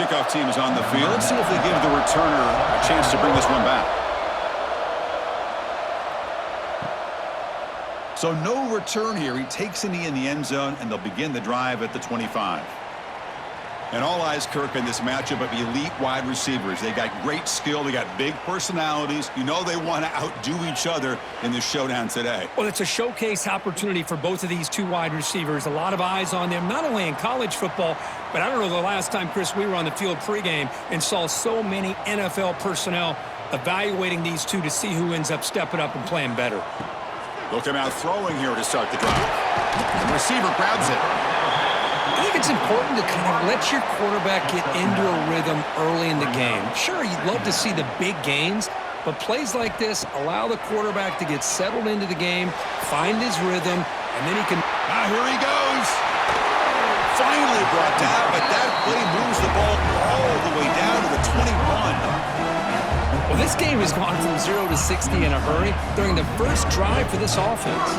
Kickoff team is on the field. Let's see if they give the returner a chance to bring this one back. So no return here. He takes a knee in the end zone, and they'll begin the drive at the 25. And all eyes, Kirk, in this matchup of elite wide receivers. They got great skill. They got big personalities. You know they want to outdo each other in this showdown today. Well, it's a showcase opportunity for both of these two wide receivers. A lot of eyes on them, not only in college football, but I don't know the last time, Chris, we were on the field pregame and saw so many NFL personnel evaluating these two to see who ends up stepping up and playing better. Look him out throwing here to start the drive. The receiver grabs it. I think it's important to kind of let your quarterback get into a rhythm early in the game. Sure, you'd love to see the big gains, but plays like this allow the quarterback to get settled into the game, find his rhythm, and then he can... Here he goes. Finally brought down, but that play moves the ball all the way down to the 21. Well, this game has gone from 0 to 60 in a hurry during the first drive for this offense.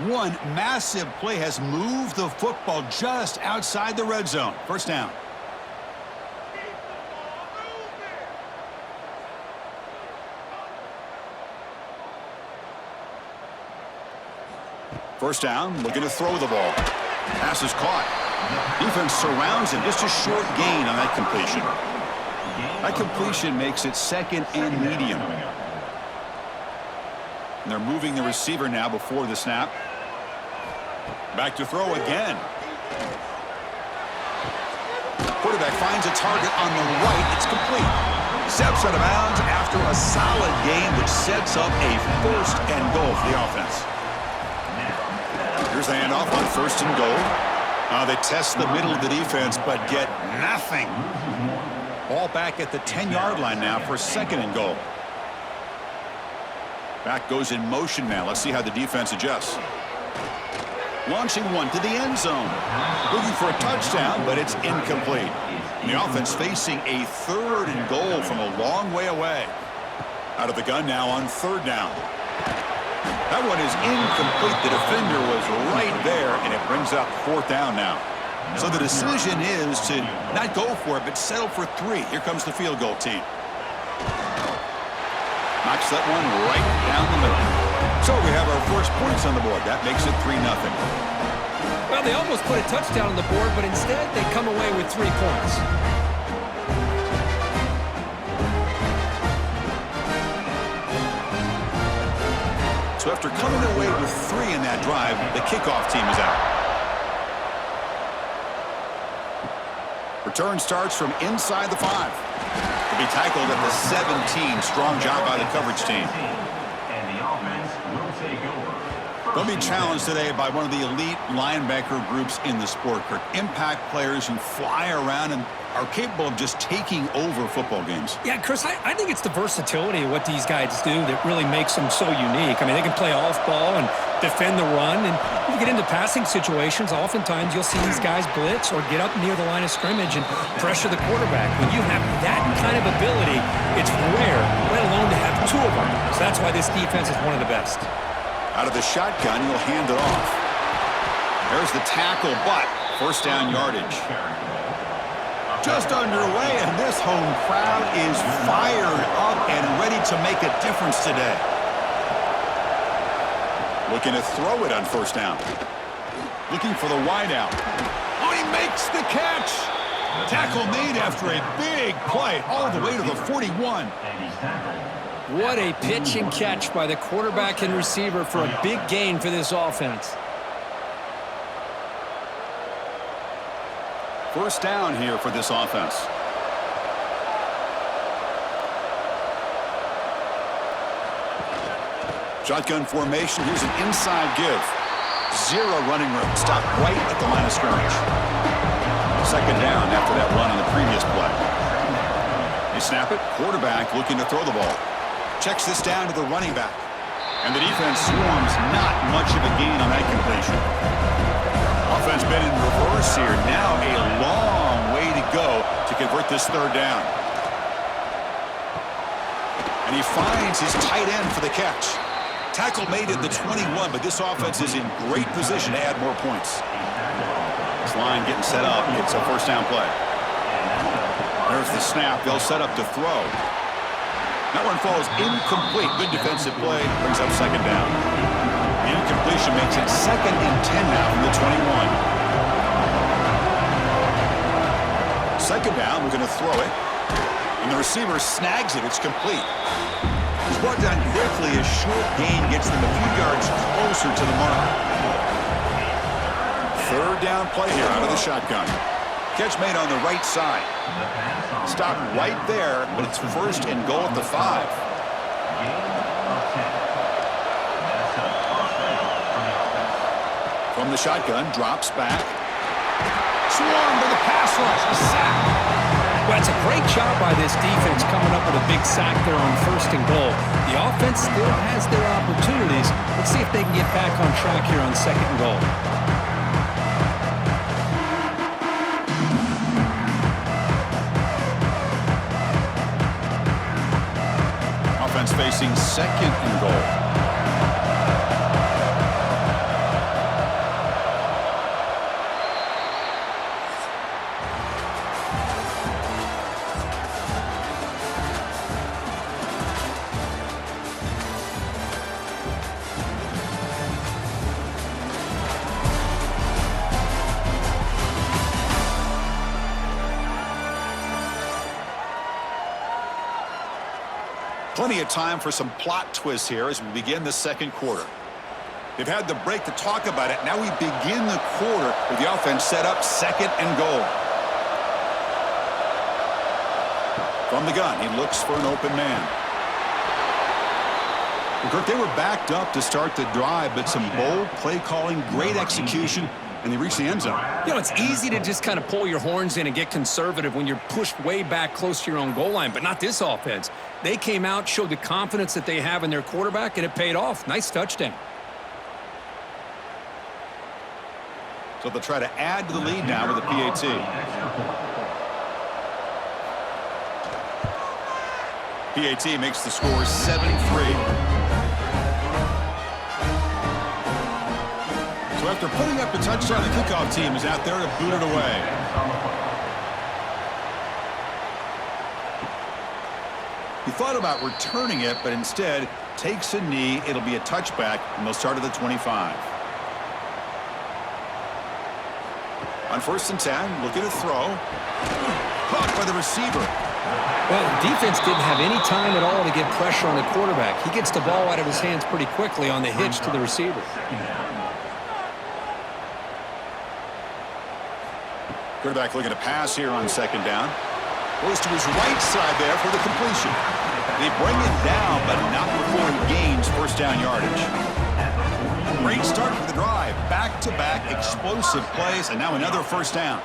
One massive play has moved the football just outside the red zone. First down. First down, looking to throw the ball. Pass is caught. Defense surrounds him. Just a short gain on that completion. That completion makes it second and medium. And they're moving the receiver now before the snap. Back to throw again. Quarterback finds a target on the right. It's complete. Steps out of bounds after a solid game, which sets up a first and goal for the offense. Here's the handoff on first and goal. They test the middle of the defense, but get nothing. Ball back at the 10-yard line now for second and goal. Back goes in motion now. Let's see how the defense adjusts. Launching one to the end zone. Looking for a touchdown, but it's incomplete. And the offense facing a third and goal from a long way away. Out of the gun now on third down. That one is incomplete. The defender was right there, and it brings up fourth down now. So the decision is to not go for it, but settle for 3. Here comes the field goal team. Knocks that one right down the middle. So we have our first points on the board. That makes it 3-0. Well, they almost put a touchdown on the board, but instead they come away with 3 points. So after coming away with 3 in that drive, the kickoff team is out. Return starts from inside the 5. To be tackled at the 17. Strong job by the coverage team. And the offense will take over. They'll be challenged today by one of the elite linebacker groups in the sport, Kirk. Impact players who fly around and are capable of just taking over football games. Yeah, Chris, I think it's the versatility of what these guys do that really makes them so unique. I mean, they can play off ball and defend the run, and when you get into passing situations, oftentimes you'll see these guys blitz or get up near the line of scrimmage and pressure the quarterback. When you have that kind of ability, it's rare, let alone to have 2 of them. So that's why this defense is one of the best. Out of the shotgun, he'll hand it off. There's the tackle, but first down yardage. Just underway, and this home crowd is fired up and ready to make a difference today. Looking to throw it on first down. Looking for the wideout. Oh, he makes the catch. Tackle made after a big play all the way to the 41. What a pitch and catch by the quarterback and receiver for a big gain for this offense. First down here for this offense. Shotgun formation. Here's an inside give. 0 running room. Stop right at the line of scrimmage. Second down after that run on the previous play. They snap it. Quarterback looking to throw the ball. Checks this down to the running back. And the defense swarms. Not much of a gain on that completion. Offense been in reverse here. Now a long way to go to convert this third down. And he finds his tight end for the catch. Tackle made at the 21, but this offense is in great position to add more points. This line getting set up. It's a first down play. There's the snap. They'll set up to throw. That one falls incomplete. Good defensive play. Brings up second down. The incompletion makes it 2nd and 10 now from the 21. Second down. We're going to throw it. And the receiver snags it. It's complete. He's brought down quickly. A short gain gets them a few yards closer to the mark. Third down play here out of the shotgun. Catch made on the right side. Stop right there, but it's first and goal at the 5. From the shotgun, drops back. Swarmed to the pass rush. A sack. Well, it's a great job by this defense coming up with a big sack there on first and goal. The offense still has their opportunities. Let's see if they can get back on track here on second and goal. Offense facing second and goal. Plenty of time for some plot twists here as we begin the second quarter. They've had the break to talk about it. Now we begin the quarter with the offense set up second and goal. From the gun, he looks for an open man. Kirk, they were backed up to start the drive, but some bold play calling, great execution, and they reached the end zone. You know, it's easy to just kind of pull your horns in and get conservative when you're pushed way back close to your own goal line, but not this offense. They came out, showed the confidence that they have in their quarterback, and it paid off. Nice touchdown. So they'll try to add to the lead now with a PAT. PAT makes the score 7-3. So after putting up a touchdown, the kickoff team is out there to boot it away. He thought about returning it, but instead takes a knee. It'll be a touchback, and they'll start at the 25. On first and 10, looking to throw. Caught by the receiver. Well, the defense didn't have any time at all to get pressure on the quarterback. He gets the ball out of his hands pretty quickly on the hitch to the receiver. Quarterback looking to pass here on second down. Goes to his right side there for the completion. They bring it down, but not before he gains first down yardage. Great start for the drive. Back-to-back explosive plays, and now another first down.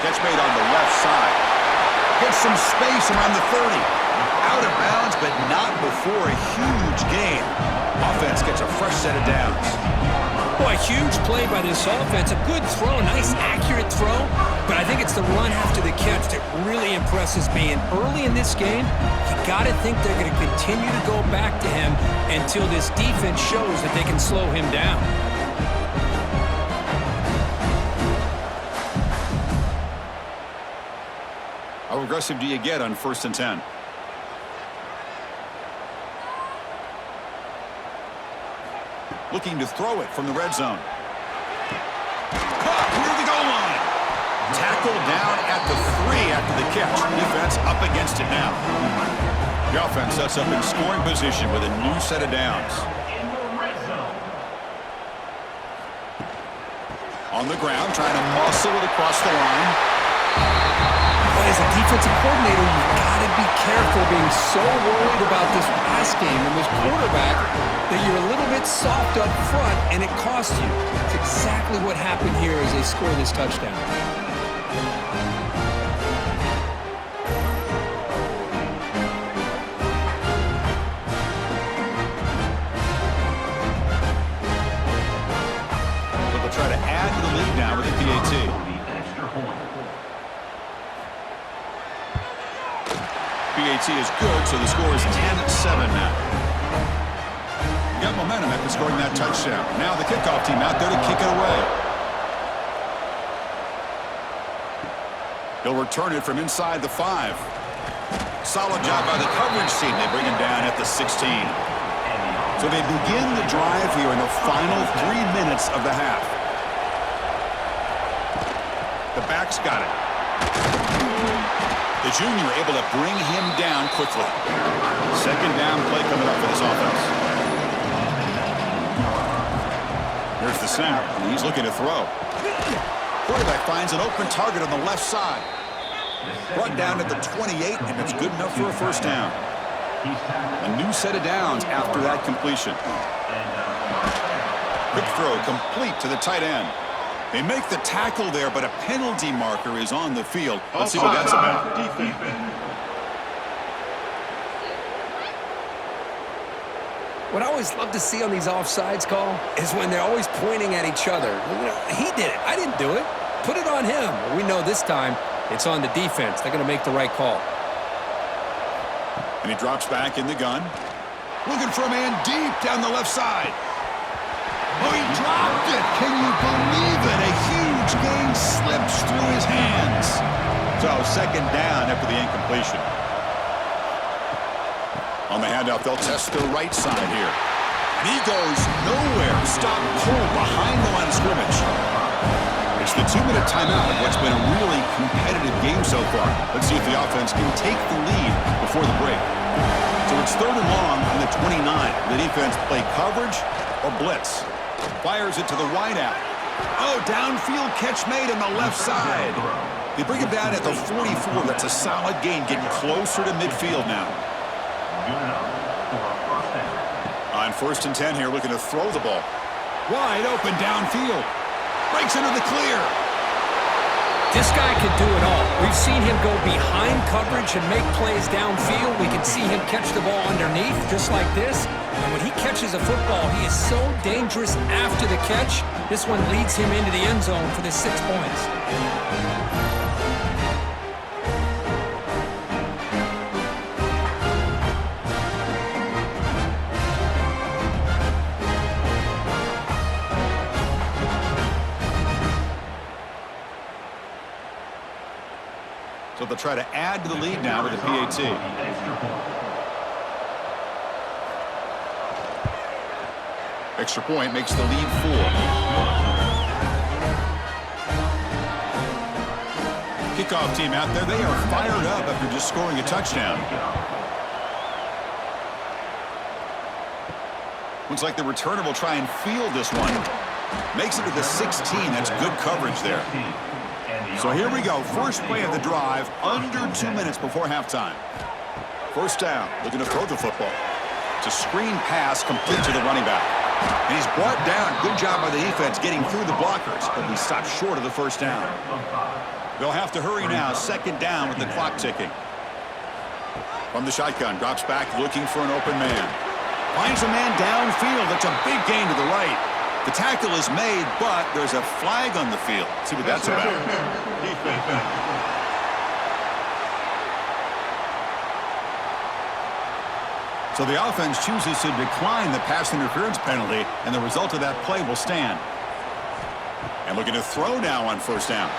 Catch made on the left side. Gets some space around the 30. Out of bounds, but not before a huge gain. Offense gets a fresh set of downs. Boy, huge play by this offense. A good throw, nice accurate throw. But I think it's the run after the catch that really impresses me. And early in this game, you got to think they're going to continue to go back to him until this defense shows that they can slow him down. How aggressive do you get on first and 10? Looking to throw it from the red zone. Caught near the goal line. Tackled down at the 3 after the catch. Defense up against it now. The offense sets up in scoring position with a new set of downs. On the ground, trying to muscle it across the line. But as a defensive coordinator, you've got to be careful being so worried about this pass game and this quarterback that you're a little bit soft up front, and it costs you. It's exactly what happened here as they score this touchdown. So they'll try to add to the lead now with the PAT. PAT is good, so the score is 10-7 now. Got momentum after scoring that touchdown. Now the kickoff team out there to kick it away. He'll return it from inside the 5. Solid job by the coverage team. They bring him down at the 16. So they begin the drive here in the final 3 minutes of the half. The back's got it. The junior able to bring him down quickly. Second down play coming up for this offense. Here's the snap, and he's looking to throw. Quarterback finds an open target on the left side. Brought down at the 28, and it's good enough for a first down. A new set of downs after that completion. Quick throw complete to the tight end. They make the tackle there, but a penalty marker is on the field. Let's see what that's about. What I always love to see on these offsides call is when they're always pointing at each other. You know, he did it. I didn't do it. Put it on him. We know this time it's on the defense. They're going to make the right call. And he drops back in the gun. Looking for a man deep down the left side. Oh, he dropped it. Can you believe it? A huge gain slips through his hands. So second down after the incompletion. On the handoff, they'll test the right side here. And he goes nowhere. Stop cold behind the line of scrimmage. It's the 2-minute timeout of what's been a really competitive game so far. Let's see if the offense can take the lead before the break. So it's 3rd and long on the 29. The defense play coverage or blitz. Fires it to the wideout. Oh, downfield catch made on the left side. They bring it down at the 44. That's a solid gain, getting closer to midfield now. On 1st and 10 here, looking to throw the ball. Wide open downfield. Breaks into the clear. This guy can do it all. We've seen him go behind coverage and make plays downfield. We can see him catch the ball underneath, just like this. And when he catches a football, he is so dangerous after the catch. This one leads him into the end zone for the 6 points. So they'll try to add to the lead now with the PAT. Extra point makes the lead 4. Kickoff team out there. They are fired up after just scoring a touchdown. Looks like the returner will try and field this one. Makes it to the 16. That's good coverage there. So here we go. First play of the drive, under 2 minutes before halftime. First down, looking to throw the football. It's a screen pass complete to the running back. And he's brought down. Good job by the defense getting through the blockers, but we stopped short of the first down. They'll have to hurry now. Second down with the clock ticking. From the shotgun, drops back looking for an open man. Finds a man downfield. That's a big gain to the right. The tackle is made, but there's a flag on the field. See what that's about. So the offense chooses to decline the pass interference penalty, and the result of that play will stand. And looking to throw now on first down.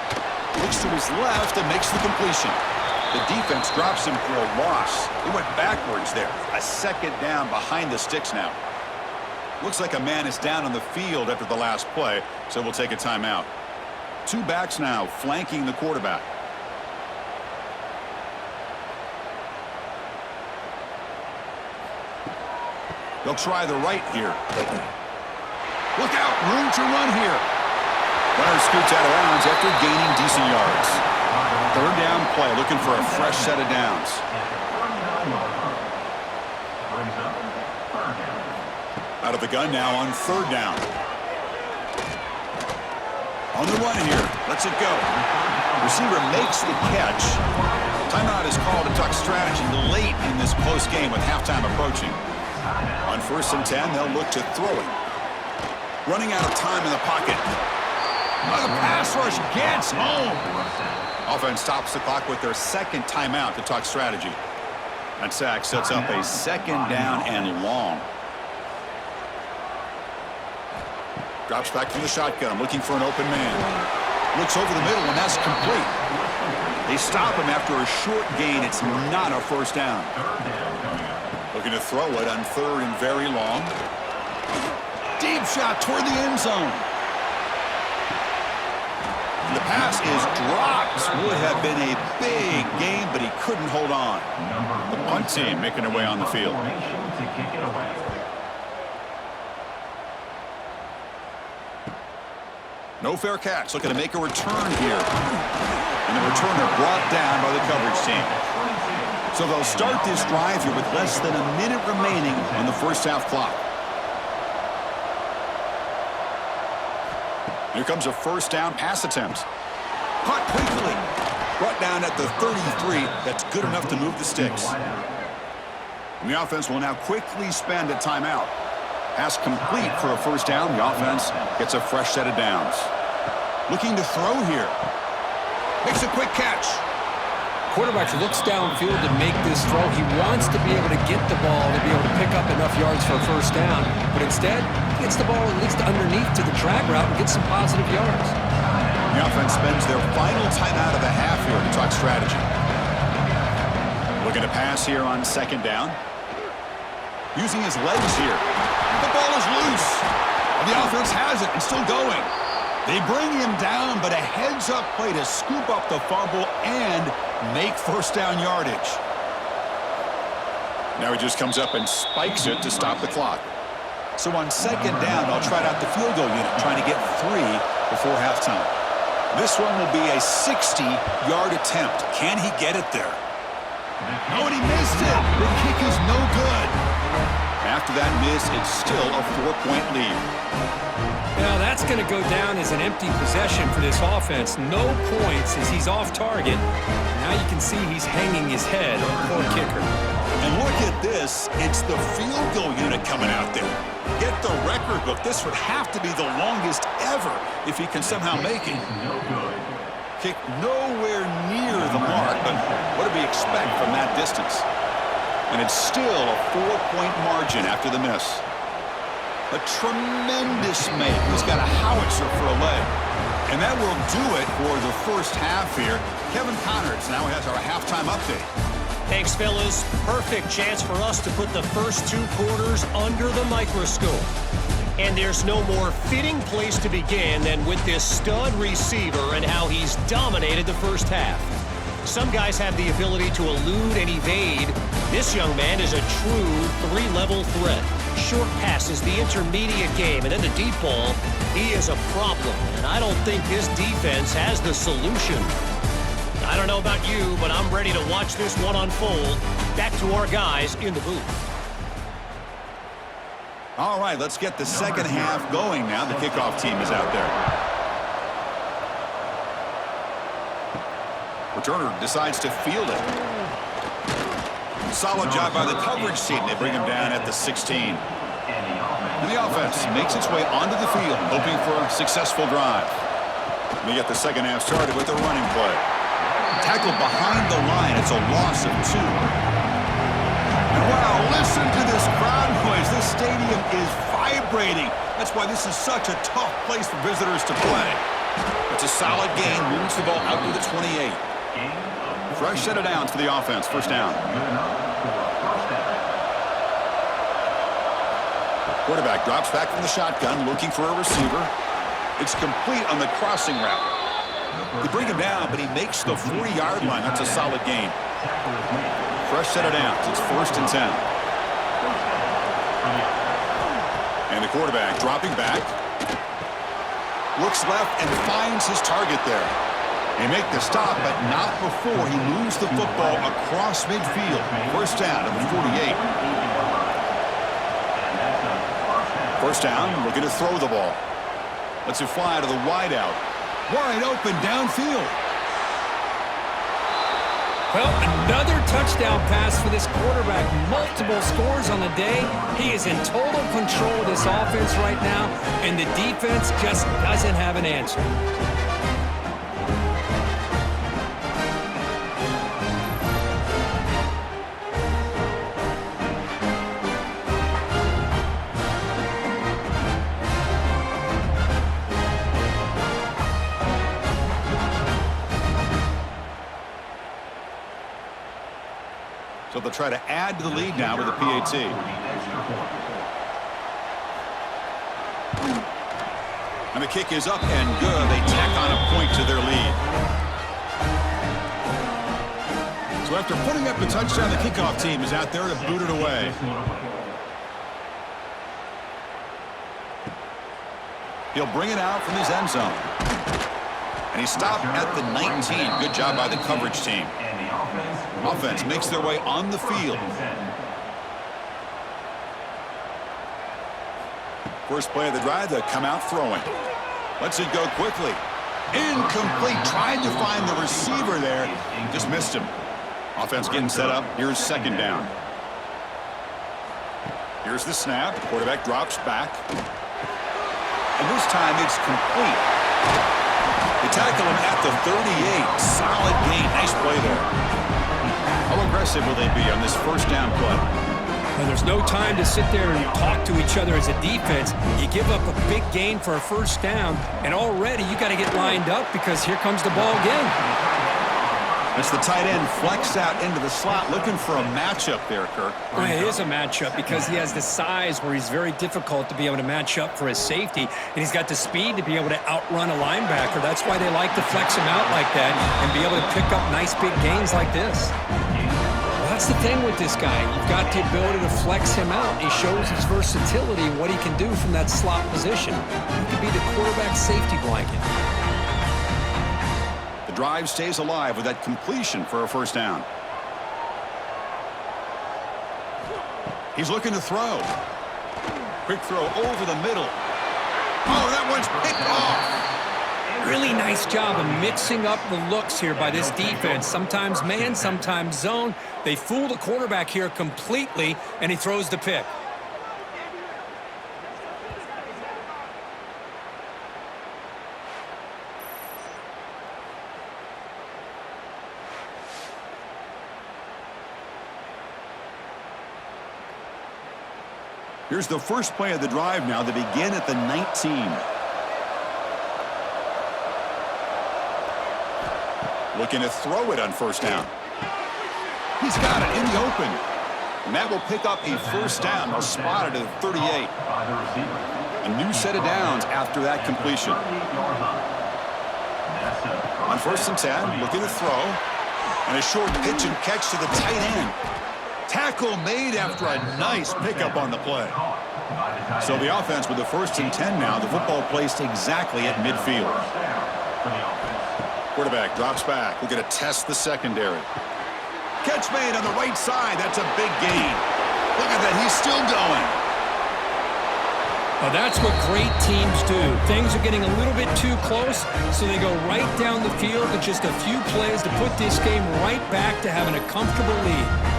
Looks to his left and makes the completion. The defense drops him for a loss. He went backwards there. A second down behind the sticks now. Looks like a man is down on the field after the last play, so we'll take a timeout. 2 backs now flanking the quarterback. They'll try the right here. Look out, room to run here. Runner scoots out of bounds after gaining decent yards. 3rd down play, looking for a fresh set of downs. Out of the gun now on 3rd down. On the run here. Lets it go. Receiver makes the catch. Timeout is called to talk strategy late in this close game with halftime approaching. On 1st and 10, they'll look to throw it. Running out of time in the pocket. Oh, the pass rush gets home. Offense stops the clock with their 2nd timeout to talk strategy. That sack sets up a second down and long. Drops back from the shotgun, looking for an open man. Looks over the middle, and that's complete. They stop him after a short gain. It's not a first down. Looking to throw it on third and very long. Deep shot toward the end zone. The pass is dropped. Would have been a big game, but he couldn't hold on. The punt team making their way on the field. No fair catch. Looking to make a return here. And the returner brought down by the coverage team. So they'll start this drive here with less than a minute remaining on the first half clock. Here comes a first down pass attempt. Caught quickly. Brought down at the 33. That's good enough to move the sticks. And the offense will now quickly spend a timeout. Pass complete for a first down. The offense gets a fresh set of downs. Looking to throw here. Makes a quick catch. Quarterback looks downfield to make this throw. He wants to be able to get the ball to be able to pick up enough yards for a first down. But instead, he gets the ball at least underneath to the drag route and gets some positive yards. The offense spends their final timeout of the half here to talk strategy. Looking to pass here on second down. Using his legs here. The ball is loose. And the offense has it and still going. They bring him down, but a heads-up play to scoop up the fumble and make first down yardage. Now he just comes up and spikes it to stop the clock. So on second down, they'll try out the field goal unit, trying to get 3 before halftime. This one will be a 60-yard attempt. Can he get it there? No, and he missed it. The kick is no good. After that miss, it's still a 4-point lead. Now that's going to go down as an empty possession for this offense. No points as he's off target. Now you can see he's hanging his head. Poor kicker. And look at this. It's the field goal unit coming out there. Get the record book. This would have to be the longest ever if he can somehow make it. Kick nowhere near the mark, but what do we expect from that distance? And it's still a 4-point margin after the miss. A tremendous make. He's got a howitzer for a leg. And that will do it for the first half here. Kevin Connors now has our halftime update. Thanks, fellas. Perfect chance for us to put the first 2 quarters under the microscope. And there's no more fitting place to begin than with this stud receiver and how he's dominated the first half. Some guys have the ability to elude and evade. This young man is a true 3-level threat. Short passes, the intermediate game, and then the deep ball. He is a problem, and I don't think this defense has the solution. I don't know about you, but I'm ready to watch this one unfold. Back to our guys in the booth. All right, let's get the second half going now. The kickoff team is out there. Returner decides to field it. Solid job by the coverage team. They bring him down at the 16. And the offense makes its way onto the field, hoping for a successful drive. We get the second half started with a running play. Tackled behind the line. It's a loss of 2. And wow, listen to this crowd noise. This stadium is vibrating. That's why this is such a tough place for visitors to play. It's a solid gain. Moves the ball out to the 28. Fresh set of downs for the offense. First down. Quarterback drops back from the shotgun, looking for a receiver. It's complete on the crossing route. They bring him down, but he makes the 40-yard line. That's a solid gain. Fresh set of downs. It's 1st and 10. And the quarterback dropping back. Looks left and finds his target there. They make the stop, but not before he moves the football across midfield. First down at the 48. First down, looking to throw the ball. Lets it fly to the wideout. Wide open downfield. Well, another touchdown pass for this quarterback. Multiple scores on the day. He is in total control of this offense right now, and the defense just doesn't have an answer. So they'll try to add to the lead now with a PAT. And the kick is up and good. They tack on a point to their lead. So after putting up the touchdown, the kickoff team is out there to boot it away. He'll bring it out from his end zone. And he stopped at the 19. Good job by the coverage team. Offense makes their way on the field. First play of the drive, they come out throwing. Lets it go quickly. Incomplete. Tried to find the receiver there. Just missed him. Offense getting set up. Here's second down. Here's the snap. Quarterback drops back. And this time it's complete. They tackle him at the 38. Solid gain. Nice play there. How aggressive will they be on this first down play? Well, there's no time to sit there and talk to each other as a defense. You give up a big gain for a first down, and already you got to get lined up because here comes the ball again. It's the tight end flexed out into the slot, looking for a matchup there, Kirk. Well, it is a matchup because he has the size where he's very difficult to be able to match up for his safety, and he's got the speed to be able to outrun a linebacker. That's why they like to flex him out like that and be able to pick up nice big gains like this. That's the thing with this guy. You've got the ability to flex him out. He shows his versatility and what he can do from that slot position. He could be the quarterback safety blanket. The drive stays alive with that completion for a first down. He's looking to throw. Quick throw over the middle. Oh, that one's picked off. Really nice job of mixing up the looks here by this defense. Sometimes man, sometimes zone. They fool the quarterback here completely, and he throws the pick. Here's the first play of the drive now. They begin at the 19. Looking to throw it on first down. He's got it in the open. And that will pick up a first down. They'll spot it at 38. A new set of downs after that completion. On first and 10, looking to throw. And a short pitch and catch to the tight end. Tackle made after a nice pickup on the play. So the offense with the first and 10 now. The football placed exactly at midfield. Quarterback drops back. We're going to test the secondary. Catch made on the right side. That's a big gain. Look at that. He's still going. Well, that's what great teams do. Things are getting a little bit too close, so they go right down the field with just a few plays to put this game right back to having a comfortable lead.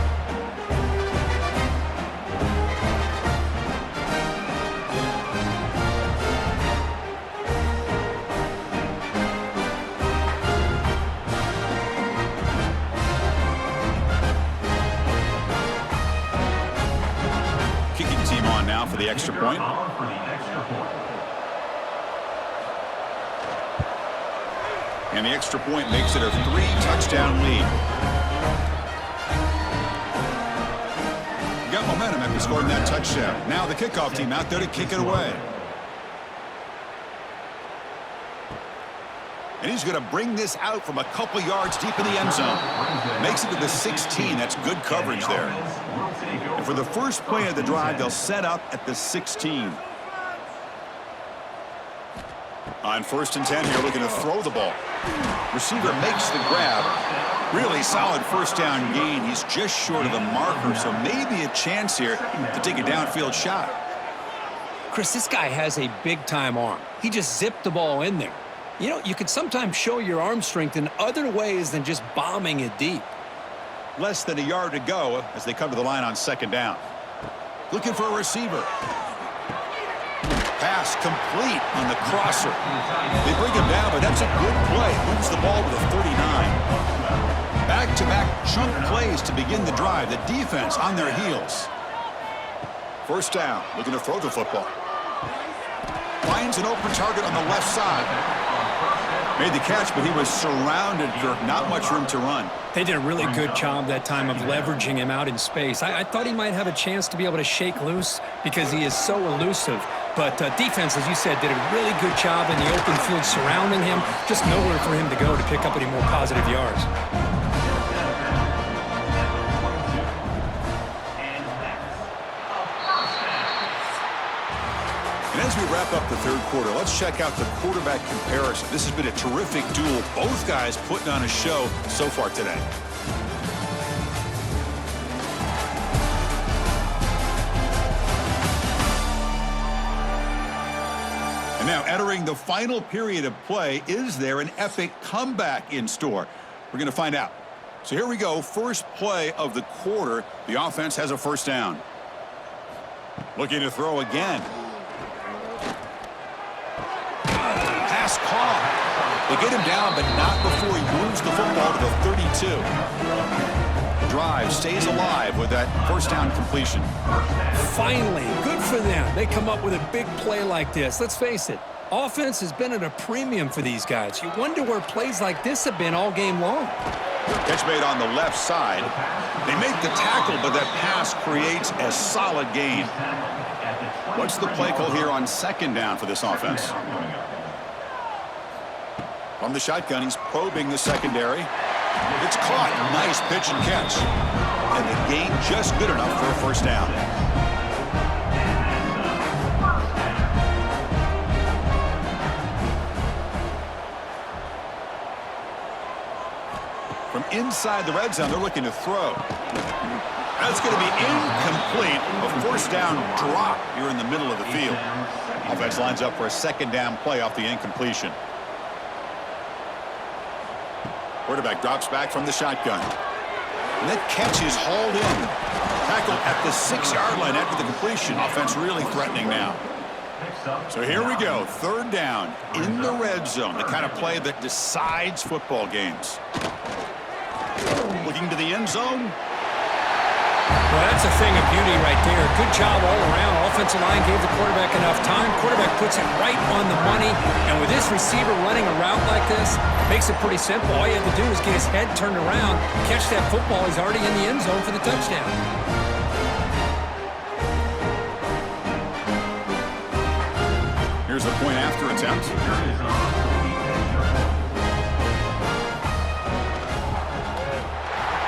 For the extra point. And the extra point makes it a 3-touchdown lead. Got momentum after scoring that touchdown. Now the kickoff team out there to kick it away. And he's going to bring this out from a couple yards deep in the end zone. Makes it to the 16. That's good coverage there. And for the first play of the drive, they'll set up at the 16. On first and 10 here, looking to throw the ball. Receiver makes the grab. Really solid first down gain. He's just short of the marker, so maybe a chance here to take a downfield shot. Chris, this guy has a big-time arm. He just zipped the ball in there. You know, you can sometimes show your arm strength in other ways than just bombing it deep. Less than a yard to go as they come to the line on second down. Looking for a receiver. Pass complete on the crosser. They bring him down, but that's a good play. Moves the ball to the 39. Back-to-back chunk plays to begin the drive. The defense on their heels. First down, looking to throw the football. Finds an open target on the left side. Made the catch, but he was surrounded, Kirk. Not much room to run. They did a really good job that time of leveraging him out in space. I thought he might have a chance to be able to shake loose because he is so elusive. But defense, as you said, did a really good job in the open field surrounding him. Just nowhere for him to go to pick up any more positive yards. And as we wrap up the third quarter, let's check out the quarterback comparison. This has been a terrific duel. Both guys putting on a show so far today. And now entering the final period of play, is there an epic comeback in store? We're going to find out. So here we go. First play of the quarter. The offense has a first down. Looking to throw again. Pass caught. They get him down, but not before he moves the football to the 32. The drive stays alive with that first down completion. Finally, good for them. They come up with a big play like this. Let's face it, offense has been at a premium for these guys. You wonder where plays like this have been all game long. Catch made on the left side. They make the tackle, but that pass creates a solid gain. What's the play call here on second down for this offense? From the shotgun, he's probing the secondary. It's caught. Nice pitch and catch. And the gain just good enough for a first down. From inside the red zone, they're looking to throw. That's going to be incomplete. A first down drop here in the middle of the field. Offense lines up for a second down play off the incompletion. Quarterback drops back from the shotgun. And that catch is hauled in. Tackle at the 6-yard line after the completion. Offense really threatening now. So here we go. Third down in the red zone. The kind of play that decides football games. Looking to the end zone. Well, that's a thing of beauty right there. Good job all around. Offensive line gave the quarterback enough time. Quarterback puts it right on the money. And with this receiver running a route like this, makes it pretty simple. All you have to do is get his head turned around, catch that football. He's already in the end zone for the touchdown. Here's the point after attempt.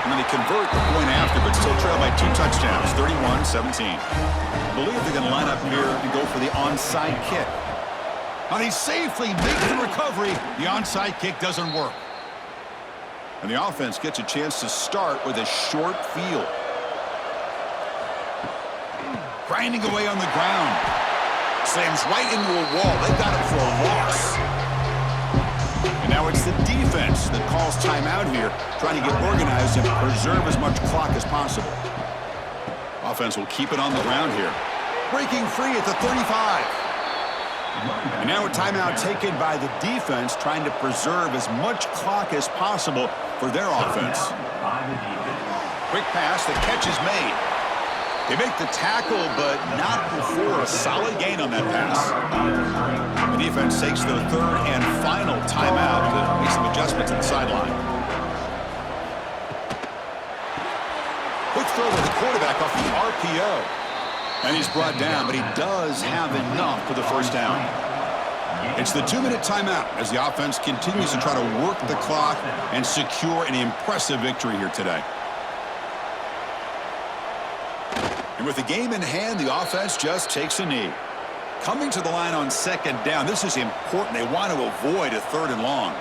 And then they convert the point after, but still trail by 2 touchdowns, 31-17. I believe they're going to line up here and go for the onside kick. And he safely makes the recovery. The onside kick doesn't work. And the offense gets a chance to start with a short field. Grinding away on the ground. Slams right into a wall. They got him for a loss. And now it's the defense that calls timeout here, trying to get organized and preserve as much clock as possible. Offense will keep it on the ground here. Breaking free at the 35. And now a timeout taken by the defense, trying to preserve as much clock as possible for their offense. Quick pass, the catch is made. They make the tackle, but not before a solid gain on that pass. The defense takes their third and final timeout to make some adjustments at the sideline. Quick throw to the quarterback off the RPO. And he's brought down, but he does have enough for the first down. It's the 2-minute timeout as the offense continues to try to work the clock and secure an impressive victory here today. And with the game in hand, the offense just takes a knee. Coming to the line on second down, this is important. They want to avoid a 3rd and long.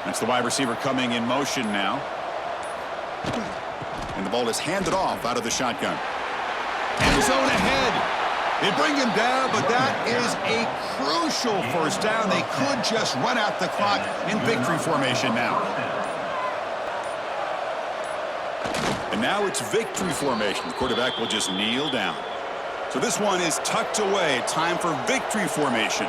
That's the wide receiver coming in motion now. And the ball is handed off out of the shotgun. End zone ahead. They bring him down, but that is a crucial first down. They could just run out the clock in victory formation now. And now it's victory formation. The quarterback will just kneel down. So this one is tucked away. Time for victory formation.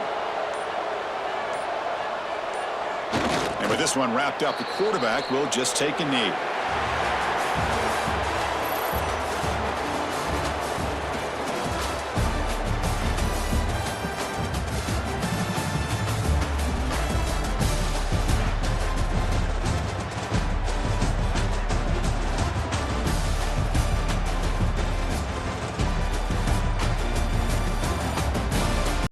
And with this one wrapped up, the quarterback will just take a knee.